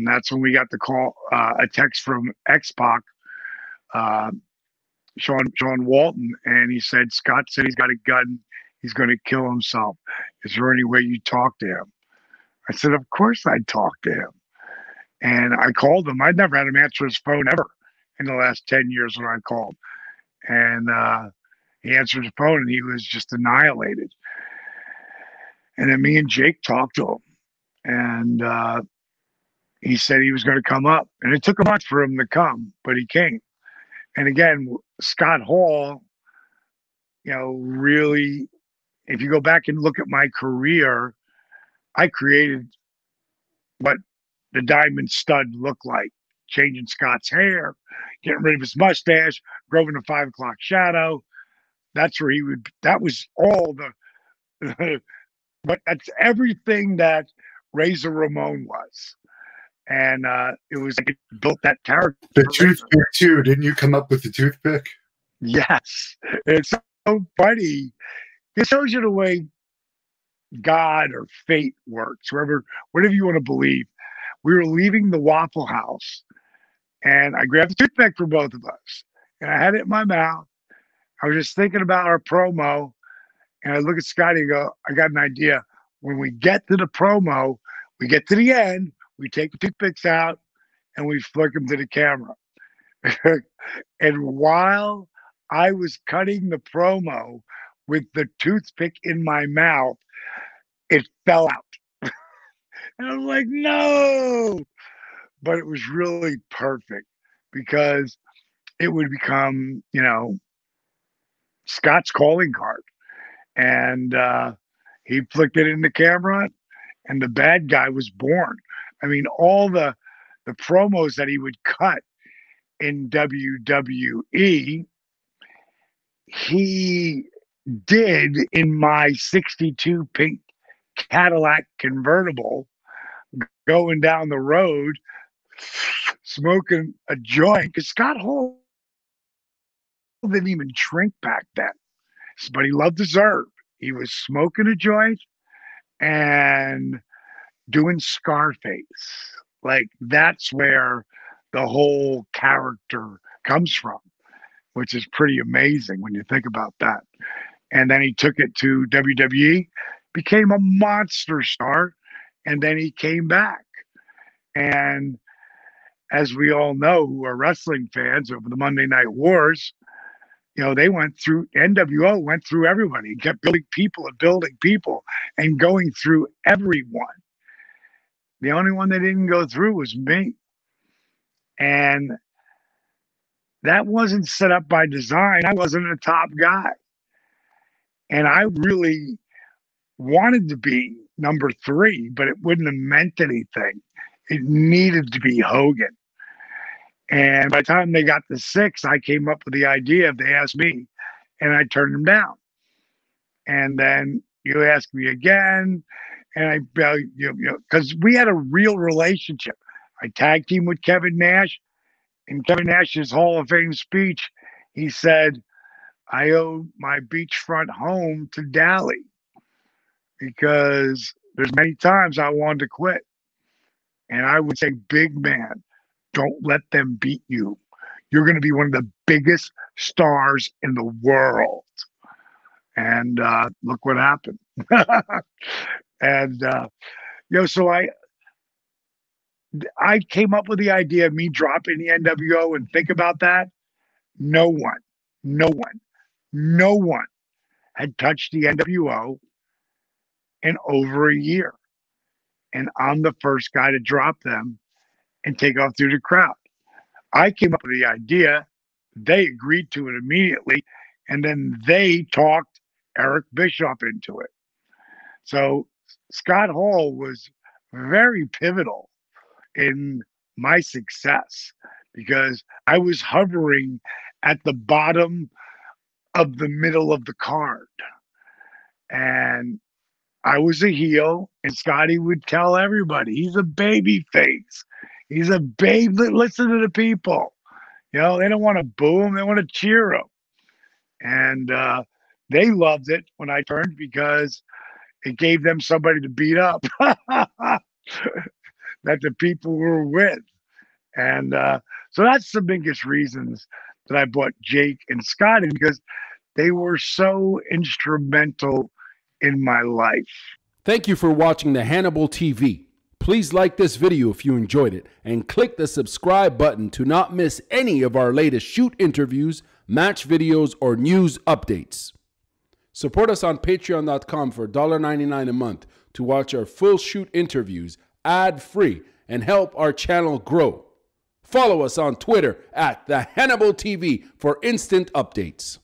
And that's when we got the call, a text from X-Pac, uh, Sean Walton, and he said, Scott said he's got a gun. He's going to kill himself. Is there any way you talk to him? I said, of course I'd talk to him. And I called him. I'd never had him answer his phone ever in the last 10 years when I called. And he answered his phone and he was just annihilated. And then me and Jake talked to him. And he said he was going to come up. And it took a month for him to come, but he came. And again, Scott Hall, really, if you go back and look at my career, I created what the Diamond Stud looked like, changing Scott's hair, getting rid of his mustache, growing a 5 o'clock shadow. That's where that was all but that's everything that Razor Ramon was. And it was like it built that character. The toothpick too. Didn't you come up with the toothpick? Yes. It's so funny. It shows you the way God or fate works, whatever you want to believe. We were leaving the Waffle House and I grabbed the toothpick for both of us and I had it in my mouth. I was just thinking about our promo and I look at Scotty and go, I got an idea. When we get to the promo, we get to the end, we take the toothpicks out and we flick them to the camera. And while I was cutting the promo with the toothpick in my mouth, it fell out. And I was like, no. But it was really perfect because it would become, Scott's calling card. And he flicked it in the camera and the bad guy was born. I mean, all the promos that he would cut in WWE, he did in my 62 pink Cadillac convertible going down the road smoking a joint because Scott Hall didn't even drink back then, but he loved his herb. He was smoking a joint and doing Scarface. Like that's where the whole character comes from, which is pretty amazing when you think about that. And then he took it to WWE, became a monster star, and then he came back. And as we all know, who are wrestling fans over the Monday Night Wars, they went through, NWO went through everybody, kept building people and going through everyone. The only one they didn't go through was me. And that wasn't set up by design. I wasn't a top guy. And I really wanted to be number 3, but it wouldn't have meant anything. It needed to be Hogan. And by the time they got to 6, I came up with the idea. They asked me, and I turned them down. And then you ask me again, and I, because we had a real relationship. I tag teamed with Kevin Nash. In Kevin Nash's Hall of Fame speech, he said, I owe my beachfront home to Dally because there's many times I wanted to quit. And I would say, big man, don't let them beat you. You're going to be one of the biggest stars in the world. And look what happened. And, so I came up with the idea of me dropping the NWO and think about that. No one had touched the NWO in over a year. And I'm the first guy to drop them and take off through the crowd. I came up with the idea. They agreed to it immediately. And then they talked Eric Bischoff into it. So Scott Hall was very pivotal in my success because I was hovering at the bottom of the middle of the card. And I was a heel, and Scotty would tell everybody he's a baby face. He's a babe. Listen to the people. They don't want to boo him. They want to cheer him. And they loved it when I turned because it gave them somebody to beat up. that the people were with. And so that's the biggest reasons that I bought Jake and Scotty, because they were so instrumental in my life. Thank you for watching the Hannibal TV. Please like this video if you enjoyed it and click the subscribe button to not miss any of our latest shoot interviews, match videos, or news updates. Support us on patreon.com for $1.99 a month to watch our full shoot interviews ad-free and help our channel grow. Follow us on Twitter at the Hannibal TV for instant updates.